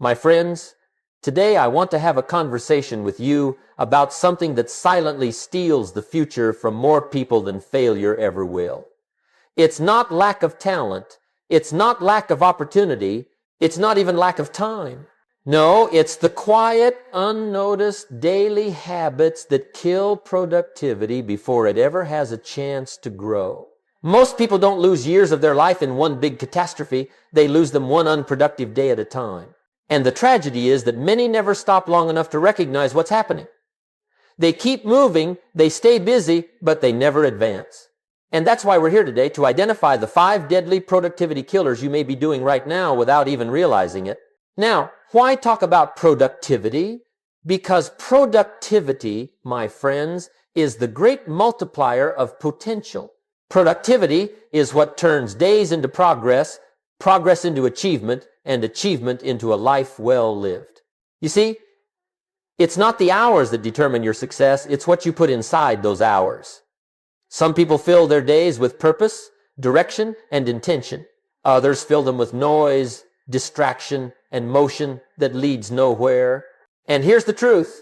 My friends, today I want to have a conversation with you about something that silently steals the future from more people than failure ever will. It's not lack of talent. It's not lack of opportunity. It's not even lack of time. No, it's the quiet, unnoticed daily habits that kill productivity before it ever has a chance to grow. Most people don't lose years of their life in one big catastrophe. They lose them one unproductive day at a time. And the tragedy is that many never stop long enough to recognize what's happening. They keep moving, they stay busy, but they never advance. And that's why we're here today, to identify the 5 deadly productivity killers you may be doing right now without even realizing it. Now, why talk about productivity? Because productivity, my friends, is the great multiplier of potential. Productivity is what turns days into progress, progress into achievement, and achievement into a life well lived. You see, it's not the hours that determine your success, it's what you put inside those hours. Some people fill their days with purpose, direction, and intention. Others fill them with noise, distraction, and motion that leads nowhere. And here's the truth.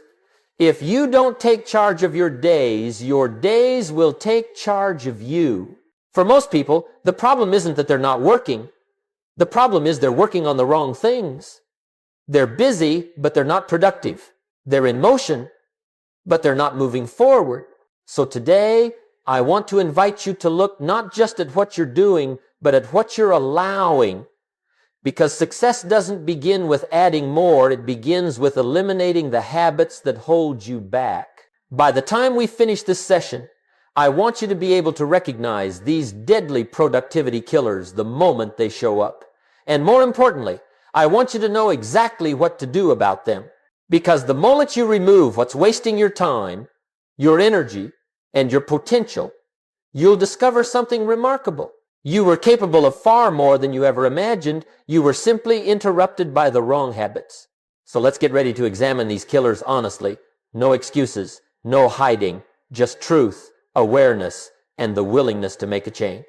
If you don't take charge of your days will take charge of you. For most people, the problem isn't that they're not working. The problem is they're working on the wrong things. They're busy, but they're not productive. They're in motion, but they're not moving forward. So today, I want to invite you to look not just at what you're doing, but at what you're allowing. Because success doesn't begin with adding more, it begins with eliminating the habits that hold you back. By the time we finish this session, I want you to be able to recognize these deadly productivity killers the moment they show up. And more importantly, I want you to know exactly what to do about them. Because the moment you remove what's wasting your time, your energy, and your potential, you'll discover something remarkable. You were capable of far more than you ever imagined. You were simply interrupted by the wrong habits. So let's get ready to examine these killers honestly. No excuses, no hiding, just truth, awareness, and the willingness to make a change.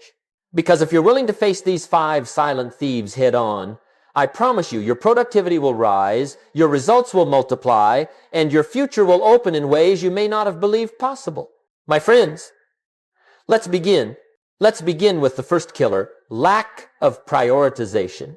Because if you're willing to face these 5 silent thieves head on, I promise you, your productivity will rise, your results will multiply, and your future will open in ways you may not have believed possible. My friends, let's begin. Let's begin with the first killer, lack of prioritization.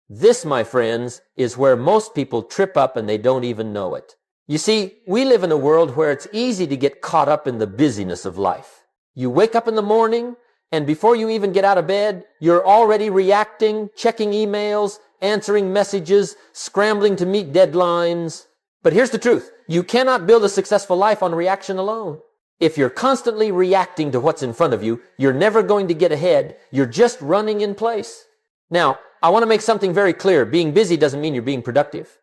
This, my friends, is where most people trip up and they don't even know it. You see, we live in a world where it's easy to get caught up in the busyness of life. You wake up in the morning, and before you even get out of bed, you're already reacting, checking emails, answering messages, scrambling to meet deadlines. But here's the truth. You cannot build a successful life on reaction alone. If you're constantly reacting to what's in front of you, you're never going to get ahead. You're just running in place. Now, I want to make something very clear. Being busy doesn't mean you're being productive.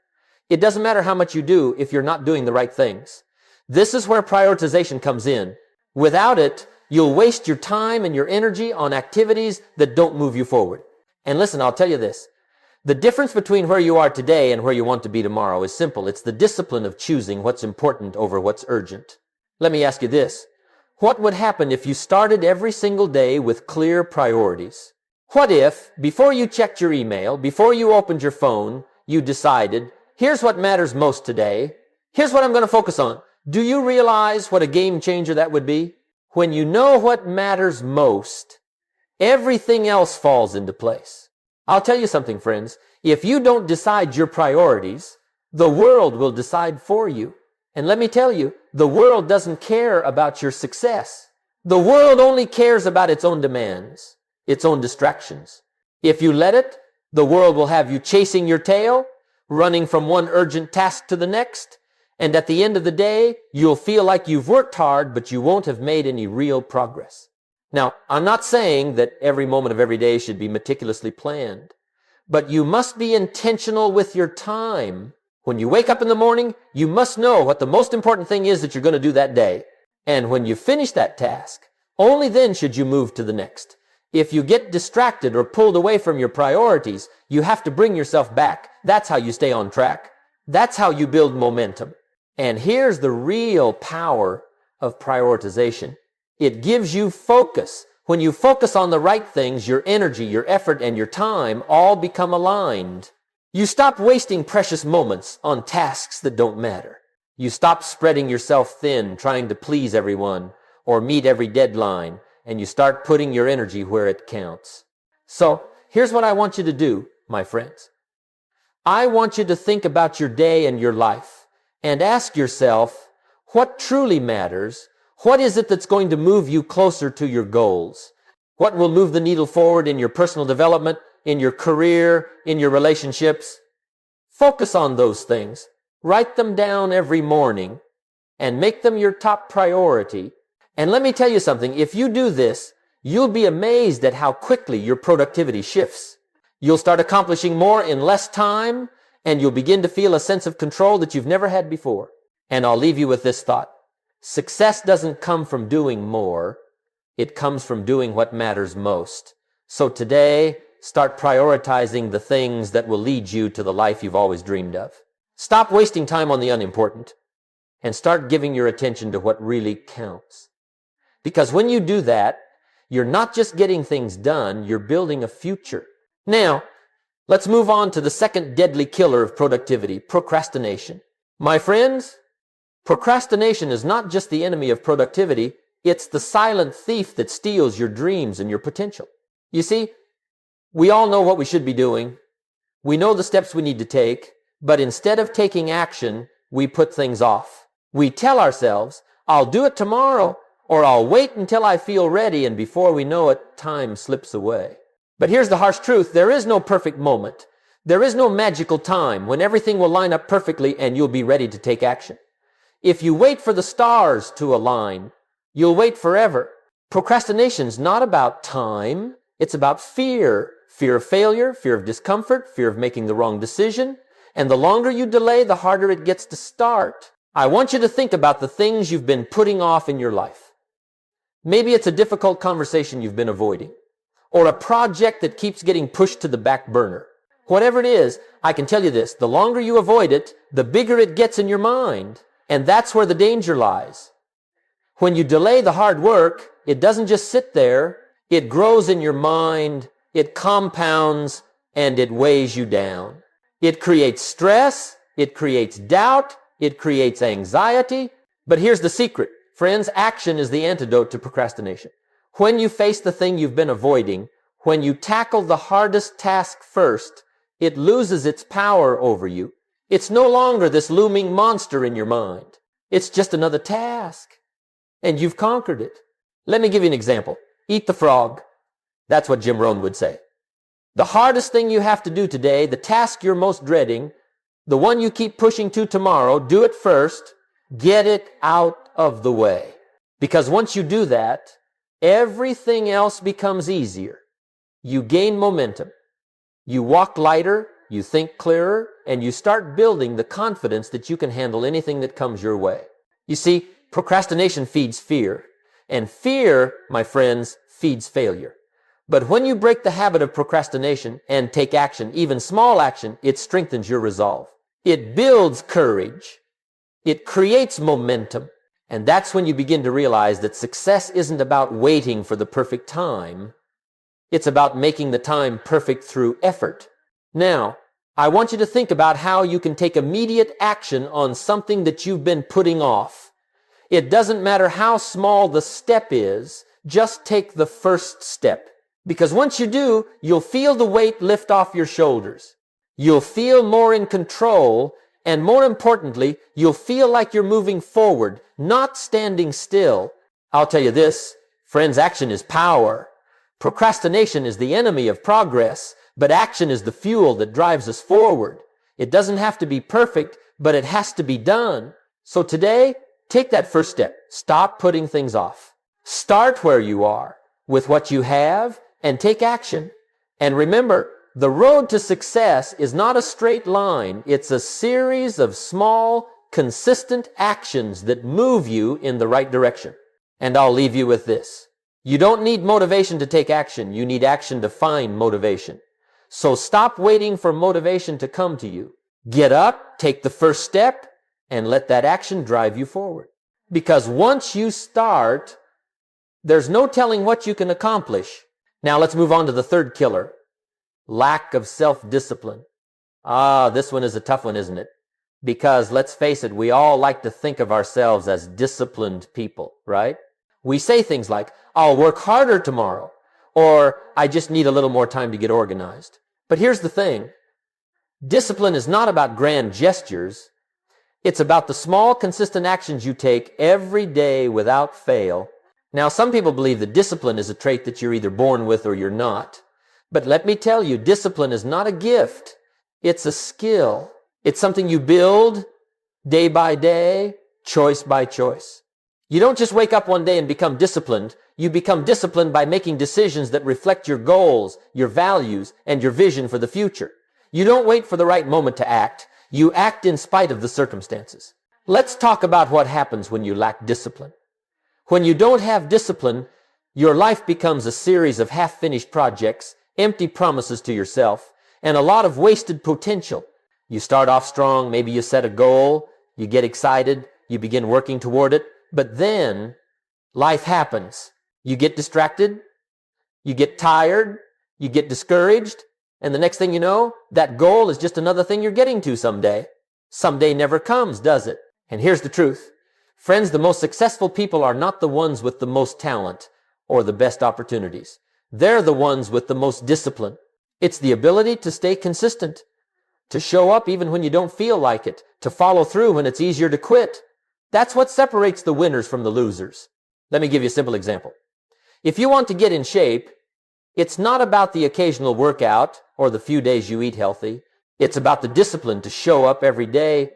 It doesn't matter how much you do if you're not doing the right things. This is where prioritization comes in. Without it, you'll waste your time and your energy on activities that don't move you forward. And listen, I'll tell you this. The difference between where you are today and where you want to be tomorrow is simple. It's the discipline of choosing what's important over what's urgent. Let me ask you this. What would happen if you started every single day with clear priorities? What if, before you checked your email, before you opened your phone, you decided, here's what matters most today. Here's what I'm going to focus on. Do you realize what a game changer that would be? When you know what matters most, everything else falls into place. I'll tell you something, friends. If you don't decide your priorities, the world will decide for you. And let me tell you, the world doesn't care about your success. The world only cares about its own demands, its own distractions. If you let it, the world will have you chasing your tail, running from one urgent task to the next, and at the end of the day, you'll feel like you've worked hard, but you won't have made any real progress. Now, I'm not saying that every moment of every day should be meticulously planned, but you must be intentional with your time. When you wake up in the morning, you must know what the most important thing is that you're going to do that day. And when you finish that task, only then should you move to the next. If you get distracted or pulled away from your priorities, you have to bring yourself back. That's how you stay on track. That's how you build momentum. And here's the real power of prioritization. It gives you focus. When you focus on the right things, your energy, your effort, and your time all become aligned. You stop wasting precious moments on tasks that don't matter. You stop spreading yourself thin, trying to please everyone or meet every deadline, and you start putting your energy where it counts. So, here's what I want you to do, my friends. I want you to think about your day and your life and ask yourself, what truly matters? What is it that's going to move you closer to your goals? What will move the needle forward in your personal development, in your career, in your relationships? Focus on those things. Write them down every morning and make them your top priority. And let me tell you something, if you do this, you'll be amazed at how quickly your productivity shifts. You'll start accomplishing more in less time, and you'll begin to feel a sense of control that you've never had before. And I'll leave you with this thought. Success doesn't come from doing more. It comes from doing what matters most. So today, start prioritizing the things that will lead you to the life you've always dreamed of. Stop wasting time on the unimportant and start giving your attention to what really counts. Because when you do that, you're not just getting things done, you're building a future. Now, let's move on to the second deadly killer of productivity, procrastination. My friends, procrastination is not just the enemy of productivity, it's the silent thief that steals your dreams and your potential. You see, we all know what we should be doing. We know the steps we need to take, but instead of taking action, we put things off. We tell ourselves, I'll do it tomorrow, or I'll wait until I feel ready, and before we know it, time slips away. But here's the harsh truth. There is no perfect moment. There is no magical time when everything will line up perfectly and you'll be ready to take action. If you wait for the stars to align, you'll wait forever. Procrastination's not about time. It's about fear. Fear of failure, fear of discomfort, fear of making the wrong decision. And the longer you delay, the harder it gets to start. I want you to think about the things you've been putting off in your life. Maybe it's a difficult conversation you've been avoiding, or a project that keeps getting pushed to the back burner. Whatever it is, I can tell you this, the longer you avoid it, the bigger it gets in your mind. And that's where the danger lies. When you delay the hard work, it doesn't just sit there, it grows in your mind, it compounds, and it weighs you down. It creates stress, it creates doubt, it creates anxiety. But here's the secret. Friends, action is the antidote to procrastination. When you face the thing you've been avoiding, when you tackle the hardest task first, it loses its power over you. It's no longer this looming monster in your mind. It's just another task. And you've conquered it. Let me give you an example. Eat the frog. That's what Jim Rohn would say. The hardest thing you have to do today, the task you're most dreading, the one you keep pushing to tomorrow, do it first. Get it out of the way. Because once you do that, everything else becomes easier. You gain momentum. You walk lighter, you think clearer, and you start building the confidence that you can handle anything that comes your way. You see, procrastination feeds fear. And fear, my friends, feeds failure. But when you break the habit of procrastination and take action, even small action, it strengthens your resolve. It builds courage. It creates momentum. And that's when you begin to realize that success isn't about waiting for the perfect time. It's about making the time perfect through effort. Now, I want you to think about how you can take immediate action on something that you've been putting off. It doesn't matter how small the step is, just take the first step. Because once you do, you'll feel the weight lift off your shoulders. You'll feel more in control, and more importantly, you'll feel like you're moving forward, not standing still. I'll tell you this, friends, action is power. Procrastination is the enemy of progress, but action is the fuel that drives us forward. It doesn't have to be perfect, but it has to be done. So today, take that first step. Stop putting things off. Start where you are with what you have and take action. And remember, the road to success is not a straight line. It's a series of small, consistent actions that move you in the right direction. And I'll leave you with this. You don't need motivation to take action. You need action to find motivation. So stop waiting for motivation to come to you. Get up, take the first step, and let that action drive you forward. Because once you start, there's no telling what you can accomplish. Now let's move on to the third killer. Lack of self-discipline. This one is a tough one, isn't it? Because let's face it, we all like to think of ourselves as disciplined people, right? We say things like, I'll work harder tomorrow, or I just need a little more time to get organized. But here's the thing. Discipline is not about grand gestures. It's about the small, consistent actions you take every day without fail. Now, some people believe that discipline is a trait that you're either born with or you're not. But let me tell you, discipline is not a gift. It's a skill. It's something you build day by day, choice by choice. You don't just wake up one day and become disciplined. You become disciplined by making decisions that reflect your goals, your values, and your vision for the future. You don't wait for the right moment to act. You act in spite of the circumstances. Let's talk about what happens when you lack discipline. When you don't have discipline, your life becomes a series of half-finished projects, empty promises to yourself, and a lot of wasted potential. You start off strong, maybe you set a goal, you get excited, you begin working toward it, but then life happens. You get distracted, you get tired, you get discouraged, and the next thing you know, that goal is just another thing you're getting to someday. Someday never comes, does it? And here's the truth. Friends, the most successful people are not the ones with the most talent or the best opportunities. They're the ones with the most discipline. It's the ability to stay consistent, to show up even when you don't feel like it, to follow through when it's easier to quit. That's what separates the winners from the losers. Let me give you a simple example. If you want to get in shape, it's not about the occasional workout or the few days you eat healthy. It's about the discipline to show up every day,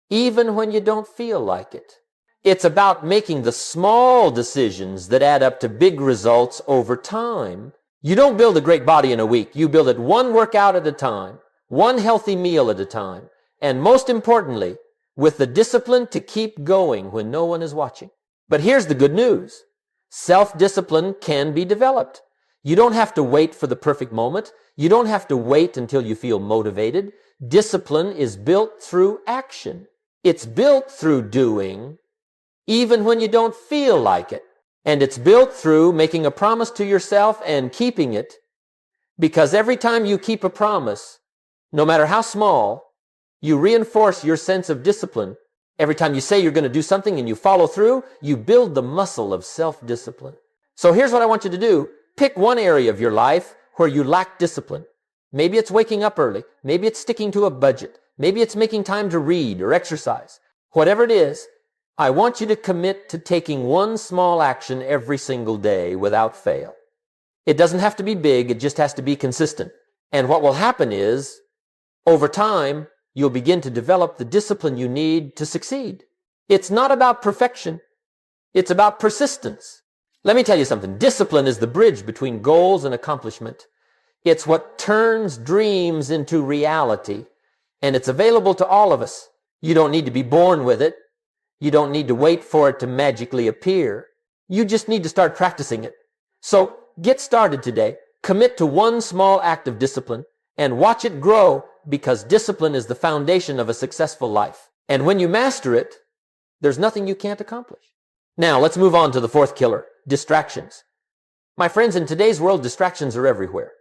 even when you don't feel like it. It's about making the small decisions that add up to big results over time. You don't build a great body in a week. You build it one workout at a time, one healthy meal at a time, and most importantly, with the discipline to keep going when no one is watching. But here's the good news. Self-discipline can be developed. You don't have to wait for the perfect moment. You don't have to wait until you feel motivated. Discipline is built through action. It's built through doing, even when you don't feel like it. And it's built through making a promise to yourself and keeping it, because every time you keep a promise, no matter how small, you reinforce your sense of discipline. Every time you say you're going to do something and you follow through, you build the muscle of self-discipline. So here's what I want you to do. Pick one area of your life where you lack discipline. Maybe it's waking up early. Maybe it's sticking to a budget. Maybe it's making time to read or exercise. Whatever it is, I want you to commit to taking one small action every single day without fail. It doesn't have to be big. It just has to be consistent. And what will happen is, over time, you'll begin to develop the discipline you need to succeed. It's not about perfection. It's about persistence. Let me tell you something. Discipline is the bridge between goals and accomplishment. It's what turns dreams into reality. And it's available to all of us. You don't need to be born with it. You don't need to wait for it to magically appear. You just need to start practicing it. So get started today. Commit to one small act of discipline and watch it grow, because discipline is the foundation of a successful life. And when you master it, there's nothing you can't accomplish. Now, let's move on to the fourth killer, distractions. My friends, in today's world, distractions are everywhere.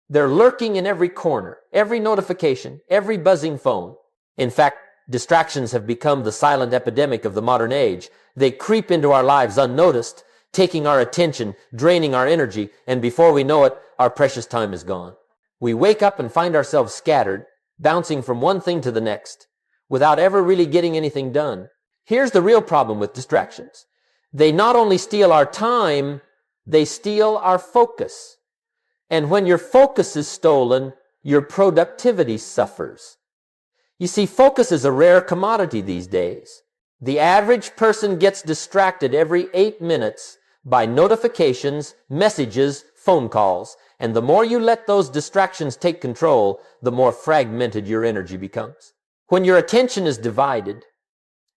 They're lurking in every corner, every notification, every buzzing phone. In fact, distractions have become the silent epidemic of the modern age. They creep into our lives unnoticed, taking our attention, draining our energy, and before we know it, our precious time is gone. We wake up and find ourselves scattered, bouncing from one thing to the next, without ever really getting anything done. Here's the real problem with distractions. They not only steal our time, they steal our focus. And when your focus is stolen, your productivity suffers. You see, focus is a rare commodity these days. The average person gets distracted every 8 minutes by notifications, messages, phone calls. And the more you let those distractions take control, the more fragmented your energy becomes. When your attention is divided,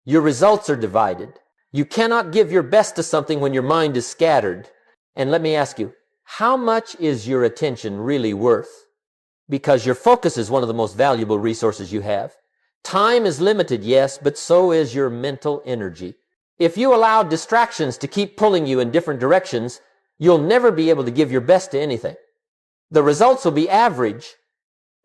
your results are divided. You cannot give your best to something when your mind is scattered. And let me ask you, how much is your attention really worth? Because your focus is one of the most valuable resources you have. Time is limited, yes, but so is your mental energy. If you allow distractions to keep pulling you in different directions, you'll never be able to give your best to anything. The results will be average,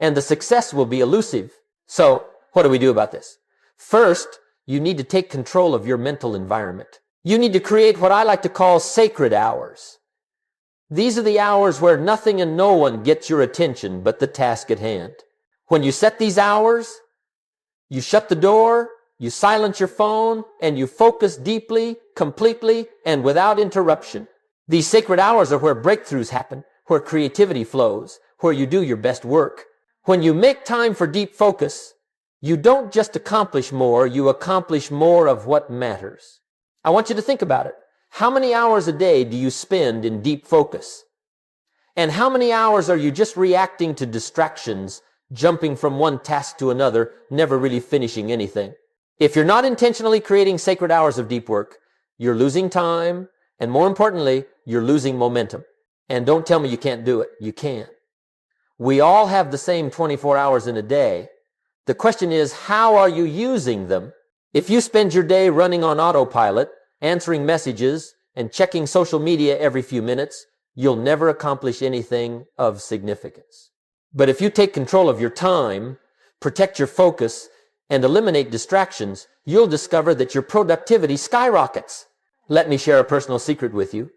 and the success will be elusive. So, what do we do about this? First, you need to take control of your mental environment. You need to create what I like to call sacred hours. These are the hours where nothing and no one gets your attention but the task at hand. When you set these hours, you shut the door, you silence your phone, and you focus deeply, completely, and without interruption. These sacred hours are where breakthroughs happen, where creativity flows, where you do your best work. When you make time for deep focus, you don't just accomplish more, you accomplish more of what matters. I want you to think about it. How many hours a day do you spend in deep focus? And how many hours are you just reacting to distractions, jumping from one task to another, never really finishing anything? If you're not intentionally creating sacred hours of deep work, you're losing time, and more importantly, you're losing momentum. And don't tell me you can't do it. You can. We all have the same 24 hours in a day. The question is, how are you using them? If you spend your day running on autopilot, answering messages, and checking social media every few minutes, you'll never accomplish anything of significance. But if you take control of your time, protect your focus, and eliminate distractions, you'll discover that your productivity skyrockets. Let me share a personal secret with you.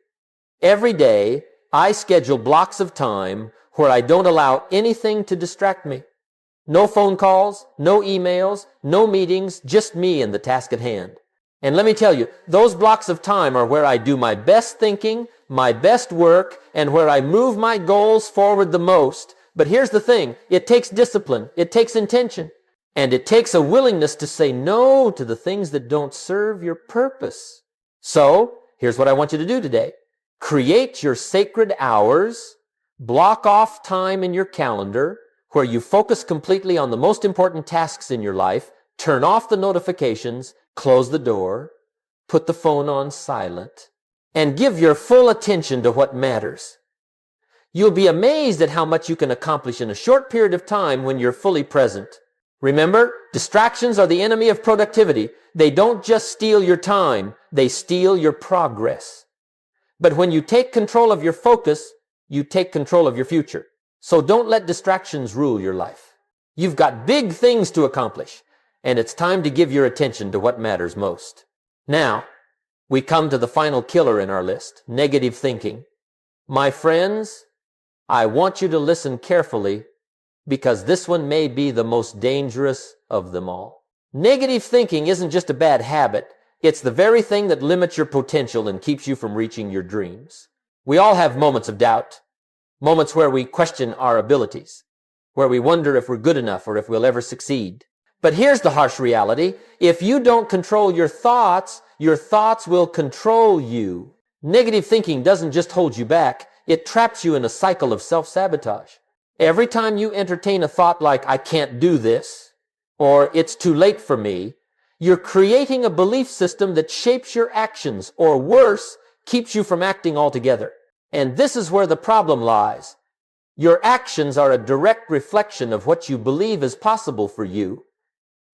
Every day, I schedule blocks of time where I don't allow anything to distract me. No phone calls, no emails, no meetings, just me and the task at hand. And let me tell you, those blocks of time are where I do my best thinking, my best work, and where I move my goals forward the most. But here's the thing, it takes discipline, it takes intention, and it takes a willingness to say no to the things that don't serve your purpose. So, here's what I want you to do today. Create your sacred hours, block off time in your calendar where you focus completely on the most important tasks in your life, turn off the notifications, close the door, put the phone on silent, and give your full attention to what matters. You'll be amazed at how much you can accomplish in a short period of time when you're fully present. Remember, distractions are the enemy of productivity. They don't just steal your time, they steal your progress. But when you take control of your focus, you take control of your future. So don't let distractions rule your life. You've got big things to accomplish, and it's time to give your attention to what matters most. Now, we come to the final killer in our list, negative thinking. My friends, I want you to listen carefully because this one may be the most dangerous of them all. Negative thinking isn't just a bad habit. It's the very thing that limits your potential and keeps you from reaching your dreams. We all have moments of doubt, moments where we question our abilities, where we wonder if we're good enough or if we'll ever succeed. But here's the harsh reality. If you don't control your thoughts will control you. Negative thinking doesn't just hold you back. It traps you in a cycle of self-sabotage. Every time you entertain a thought like, I can't do this, or it's too late for me, you're creating a belief system that shapes your actions, or worse, keeps you from acting altogether. And this is where the problem lies. Your actions are a direct reflection of what you believe is possible for you.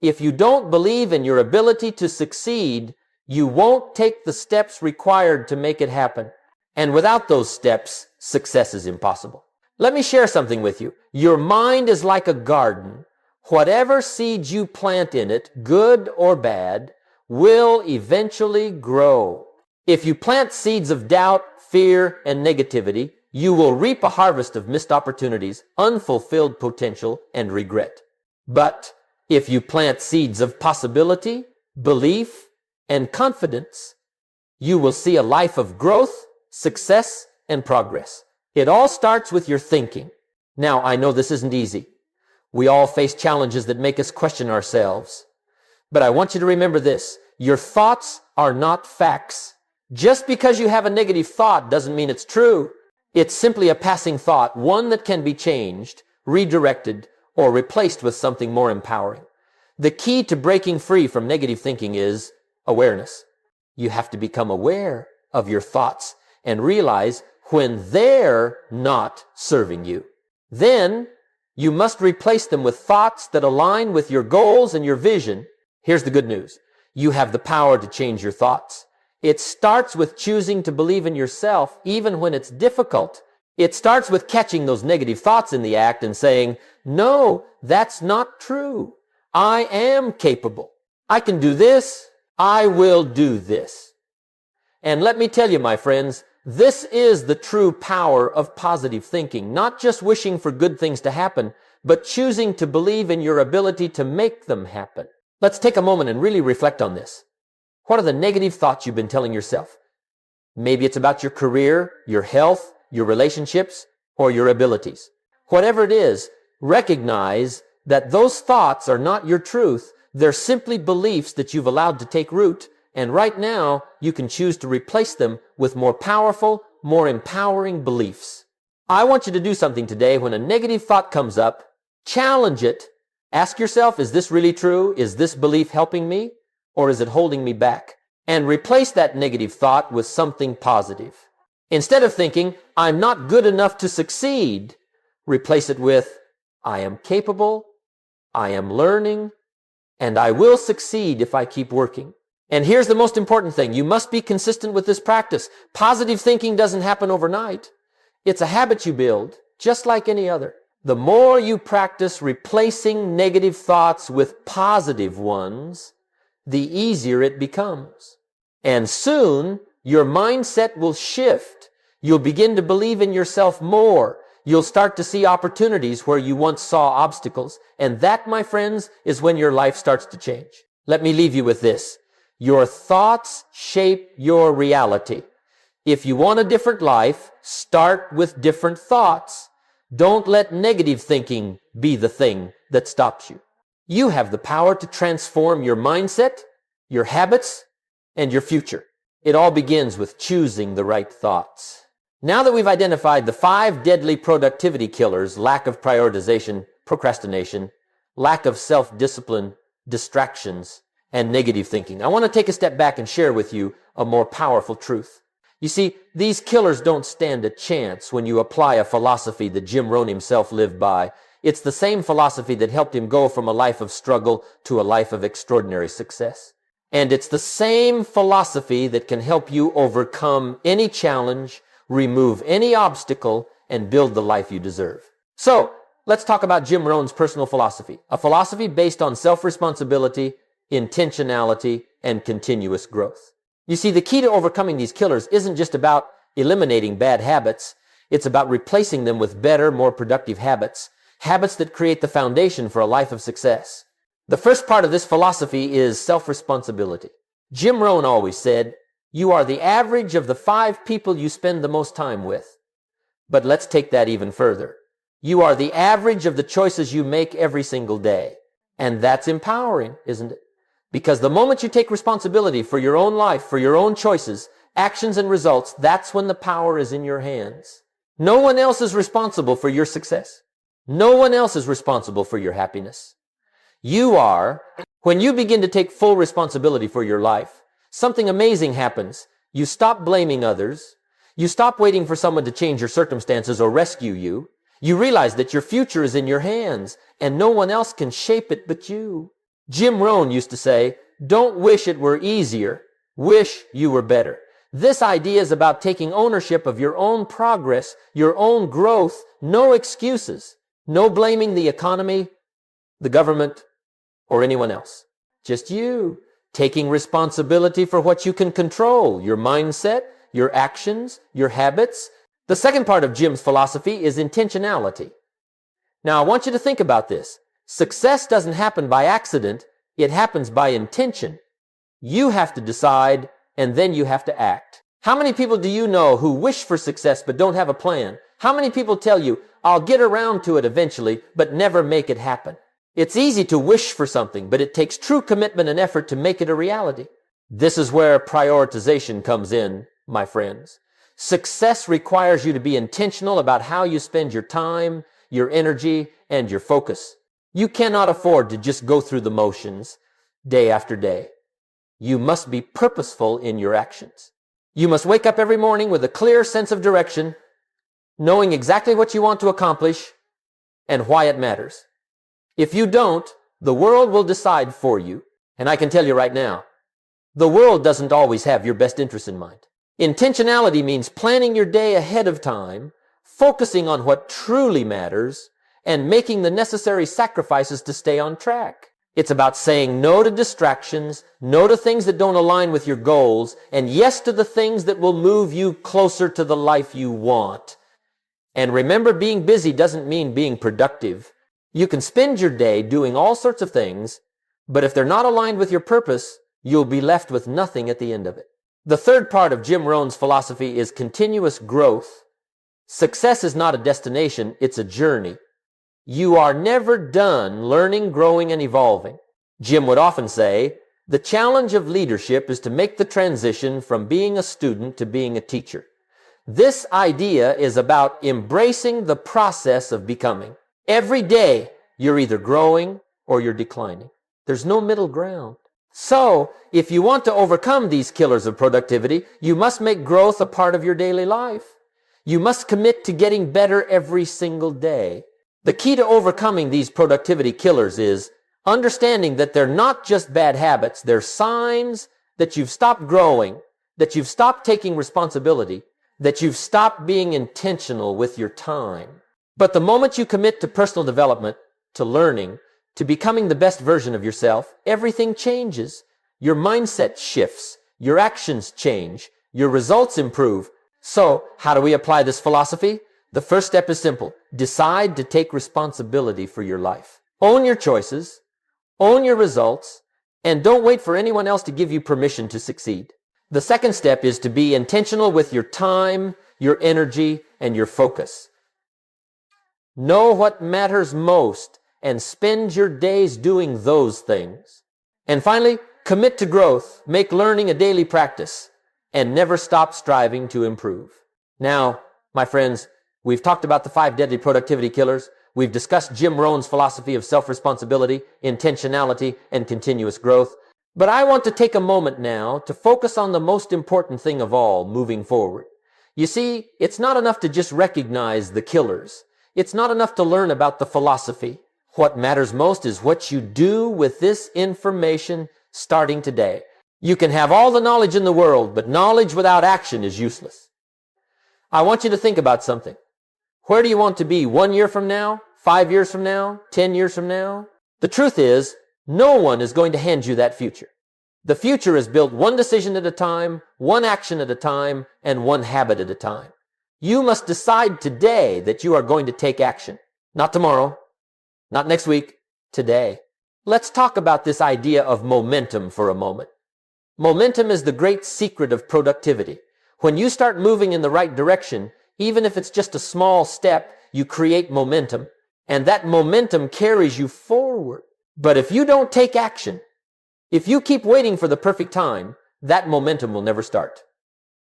If you don't believe in your ability to succeed, you won't take the steps required to make it happen. And without those steps, success is impossible. Let me share something with you. Your mind is like a garden. Whatever seeds you plant in it, good or bad, will eventually grow. If you plant seeds of doubt, fear, and negativity, you will reap a harvest of missed opportunities, unfulfilled potential, and regret. But if you plant seeds of possibility, belief, and confidence, you will see a life of growth, success, and progress. It all starts with your thinking. Now, I know this isn't easy. We all face challenges that make us question ourselves. But I want you to remember this. Your thoughts are not facts. Just because you have a negative thought doesn't mean it's true. It's simply a passing thought, one that can be changed, redirected, or replaced with something more empowering. The key to breaking free from negative thinking is awareness. You have to become aware of your thoughts and realize when they're not serving you. Then you must replace them with thoughts that align with your goals and your vision. Here's the good news. You have the power to change your thoughts. It starts with choosing to believe in yourself even when it's difficult. It starts with catching those negative thoughts in the act and saying, no, that's not true. I am capable. I can do this. I will do this. And let me tell you, my friends, this is the true power of positive thinking. Not just wishing for good things to happen, but choosing to believe in your ability to make them happen. Let's take a moment and really reflect on this. What are the negative thoughts you've been telling yourself? Maybe it's about your career, your health, your relationships, or your abilities. Whatever it is, recognize that those thoughts are not your truth. They're simply beliefs that you've allowed to take root, and right now you can choose to replace them with more powerful, more empowering beliefs. I want you to do something today. When a negative thought comes up, challenge it. Ask yourself, is this really true? Is this belief helping me, or is it holding me back? And replace that negative thought with something positive. Instead of thinking, I'm not good enough to succeed, replace it with, I am capable, I am learning, and I will succeed if I keep working. And here's the most important thing. You must be consistent with this practice. Positive thinking doesn't happen overnight. It's a habit you build, just like any other. The more you practice replacing negative thoughts with positive ones, the easier it becomes. And soon, your mindset will shift. You'll begin to believe in yourself more. You'll start to see opportunities where you once saw obstacles. And that, my friends, is when your life starts to change. Let me leave you with this. Your thoughts shape your reality. If you want a different life, start with different thoughts. Don't let negative thinking be the thing that stops you. You have the power to transform your mindset, your habits, and your future. It all begins with choosing the right thoughts. Now that we've identified the 5 deadly productivity killers, lack of prioritization, procrastination, lack of self-discipline, distractions, and negative thinking, I want to take a step back and share with you a more powerful truth. You see, these killers don't stand a chance when you apply a philosophy that Jim Rohn himself lived by. It's the same philosophy that helped him go from a life of struggle to a life of extraordinary success. And it's the same philosophy that can help you overcome any challenge, remove any obstacle, and build the life you deserve. So, let's talk about Jim Rohn's personal philosophy. A philosophy based on self-responsibility, intentionality, and continuous growth. You see, the key to overcoming these killers isn't just about eliminating bad habits. It's about replacing them with better, more productive habits. Habits that create the foundation for a life of success. The first part of this philosophy is self-responsibility. Jim Rohn always said, you are the average of the 5 people you spend the most time with. But let's take that even further. You are the average of the choices you make every single day. And that's empowering, isn't it? Because the moment you take responsibility for your own life, for your own choices, actions and results, that's when the power is in your hands. No one else is responsible for your success. No one else is responsible for your happiness. You are. When you begin to take full responsibility for your life, something amazing happens. You stop blaming others. You stop waiting for someone to change your circumstances or rescue you. You realize that your future is in your hands and no one else can shape it but you. Jim Rohn used to say, don't wish it were easier, wish you were better. This idea is about taking ownership of your own progress, your own growth, no excuses, no blaming the economy, the government, or anyone else. Just you, taking responsibility for what you can control, your mindset, your actions, your habits. The second part of Jim's philosophy is intentionality. Now, I want you to think about this. Success doesn't happen by accident. It happens by intention. You have to decide, and then you have to act. How many people do you know who wish for success but don't have a plan? How many people tell you, I'll get around to it eventually, but never make it happen? It's easy to wish for something, but it takes true commitment and effort to make it a reality. This is where prioritization comes in, my friends. Success requires you to be intentional about how you spend your time, your energy, and your focus. You cannot afford to just go through the motions day after day. You must be purposeful in your actions. You must wake up every morning with a clear sense of direction, knowing exactly what you want to accomplish and why it matters. If you don't, the world will decide for you. And I can tell you right now, the world doesn't always have your best interest in mind. Intentionality means planning your day ahead of time, focusing on what truly matters, and making the necessary sacrifices to stay on track. It's about saying no to distractions, no to things that don't align with your goals, and yes to the things that will move you closer to the life you want. And remember, being busy doesn't mean being productive. You can spend your day doing all sorts of things, but if they're not aligned with your purpose, you'll be left with nothing at the end of it. The third part of Jim Rohn's philosophy is continuous growth. Success is not a destination, it's a journey. You are never done learning, growing, and evolving. Jim would often say, the challenge of leadership is to make the transition from being a student to being a teacher. This idea is about embracing the process of becoming. Every day, you're either growing or you're declining. There's no middle ground. So, if you want to overcome these killers of productivity, you must make growth a part of your daily life. You must commit to getting better every single day. The key to overcoming these productivity killers is understanding that they're not just bad habits, they're signs that you've stopped growing, that you've stopped taking responsibility, that you've stopped being intentional with your time. But the moment you commit to personal development, to learning, to becoming the best version of yourself, everything changes. Your mindset shifts, your actions change, your results improve. So, how do we apply this philosophy? The first step is simple. Decide to take responsibility for your life. Own your choices, own your results, and don't wait for anyone else to give you permission to succeed. The second step is to be intentional with your time, your energy, and your focus. Know what matters most and spend your days doing those things. And finally, commit to growth, make learning a daily practice, and never stop striving to improve. Now, my friends, we've talked about the 5 deadly productivity killers. We've discussed Jim Rohn's philosophy of self-responsibility, intentionality, and continuous growth. But I want to take a moment now to focus on the most important thing of all moving forward. You see, it's not enough to just recognize the killers. It's not enough to learn about the philosophy. What matters most is what you do with this information starting today. You can have all the knowledge in the world, but knowledge without action is useless. I want you to think about something. Where do you want to be 1 year from now, 5 years from now, 10 years from now? The truth is, no one is going to hand you that future. The future is built one decision at a time, one action at a time, and one habit at a time. You must decide today that you are going to take action. Not tomorrow, not next week, today. Let's talk about this idea of momentum for a moment. Momentum is the great secret of productivity. When you start moving in the right direction, even if it's just a small step, you create momentum, and that momentum carries you forward. But if you don't take action, if you keep waiting for the perfect time, that momentum will never start.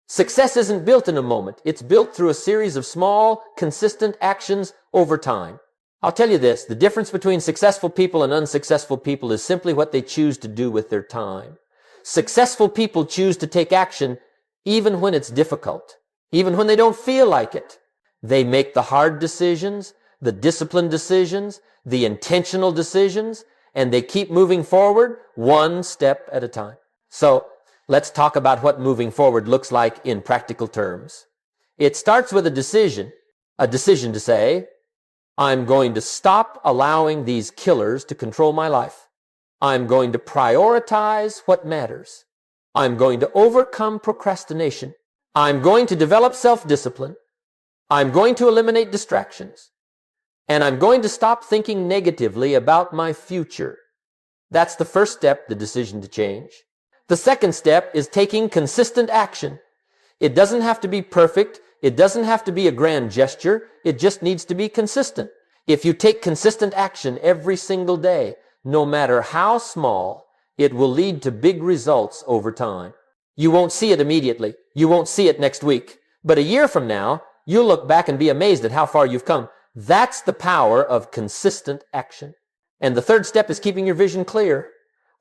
Success isn't built in a moment. It's built through a series of small, consistent actions over time. I'll tell you this, the difference between successful people and unsuccessful people is simply what they choose to do with their time. Successful people choose to take action even when it's difficult, even when they don't feel like it. They make the hard decisions, the disciplined decisions, the intentional decisions, and they keep moving forward one step at a time. So, let's talk about what moving forward looks like in practical terms. It starts with a decision to say, I'm going to stop allowing these killers to control my life. I'm going to prioritize what matters. I'm going to overcome procrastination. I'm going to develop self-discipline. I'm going to eliminate distractions. And I'm going to stop thinking negatively about my future. That's the first step, the decision to change. The second step is taking consistent action. It doesn't have to be perfect. It doesn't have to be a grand gesture. It just needs to be consistent. If you take consistent action every single day, no matter how small, it will lead to big results over time. You won't see it immediately. You won't see it next week. But a year from now, you'll look back and be amazed at how far you've come. That's the power of consistent action. And the third step is keeping your vision clear.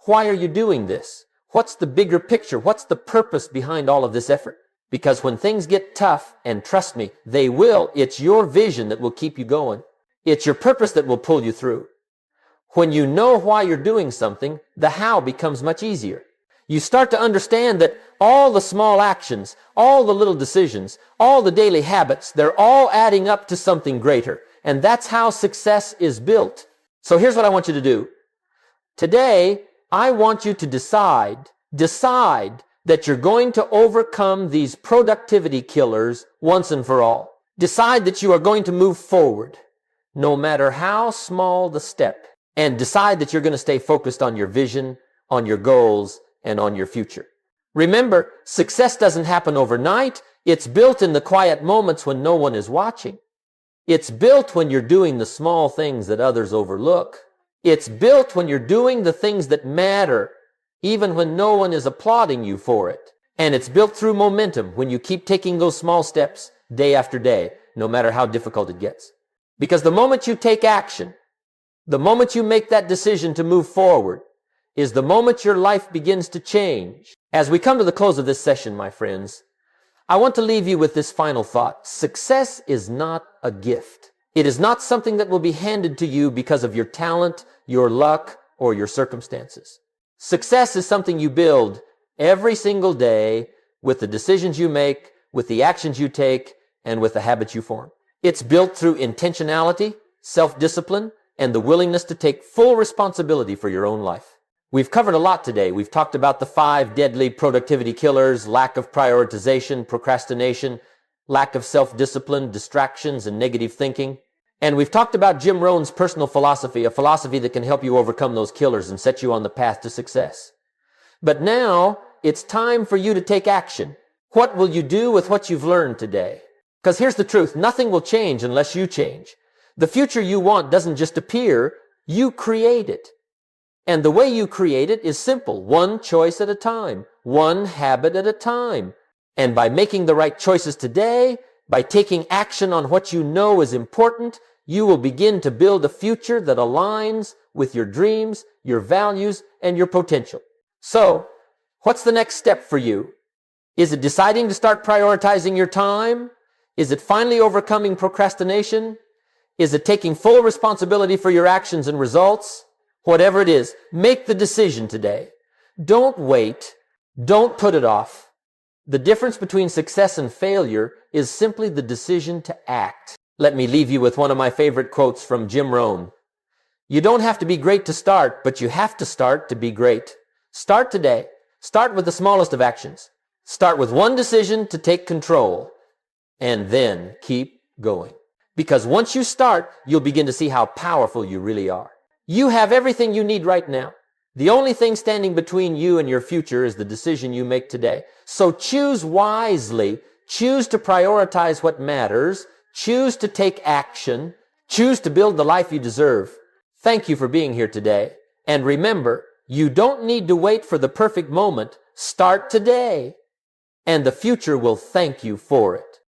Why are you doing this? What's the bigger picture? What's the purpose behind all of this effort? Because when things get tough, and trust me, they will, it's your vision that will keep you going. It's your purpose that will pull you through. When you know why you're doing something, the how becomes much easier. You start to understand that all the small actions, all the little decisions, all the daily habits, they're all adding up to something greater. And that's how success is built. So here's what I want you to do. Today, I want you to decide that you're going to overcome these productivity killers once and for all. Decide that you are going to move forward, no matter how small the step. And decide that you're going to stay focused on your vision, on your goals, and on your future. Remember, success doesn't happen overnight. It's built in the quiet moments when no one is watching. It's built when you're doing the small things that others overlook. It's built when you're doing the things that matter, even when no one is applauding you for it. And it's built through momentum when you keep taking those small steps day after day, no matter how difficult it gets. Because the moment you take action, the moment you make that decision to move forward, is the moment your life begins to change. As we come to the close of this session, my friends, I want to leave you with this final thought. Success is not a gift. It is not something that will be handed to you because of your talent, your luck, or your circumstances. Success is something you build every single day with the decisions you make, with the actions you take, and with the habits you form. It's built through intentionality, self-discipline, and the willingness to take full responsibility for your own life. We've covered a lot today. We've talked about the 5 deadly productivity killers: lack of prioritization, procrastination, lack of self-discipline, distractions, and negative thinking. And we've talked about Jim Rohn's personal philosophy, a philosophy that can help you overcome those killers and set you on the path to success. But now, it's time for you to take action. What will you do with what you've learned today? Because here's the truth, nothing will change unless you change. The future you want doesn't just appear, you create it. And the way you create it is simple, one choice at a time, one habit at a time. And by making the right choices today, by taking action on what you know is important, you will begin to build a future that aligns with your dreams, your values, and your potential. So, what's the next step for you? Is it deciding to start prioritizing your time? Is it finally overcoming procrastination? Is it taking full responsibility for your actions and results? Whatever it is, make the decision today. Don't wait. Don't put it off. The difference between success and failure is simply the decision to act. Let me leave you with one of my favorite quotes from Jim Rohn. You don't have to be great to start, but you have to start to be great. Start today. Start with the smallest of actions. Start with one decision to take control. And then keep going. Because once you start, you'll begin to see how powerful you really are. You have everything you need right now. The only thing standing between you and your future is the decision you make today. So choose wisely. Choose to prioritize what matters. Choose to take action. Choose to build the life you deserve. Thank you for being here today. And remember, you don't need to wait for the perfect moment. Start today. And the future will thank you for it.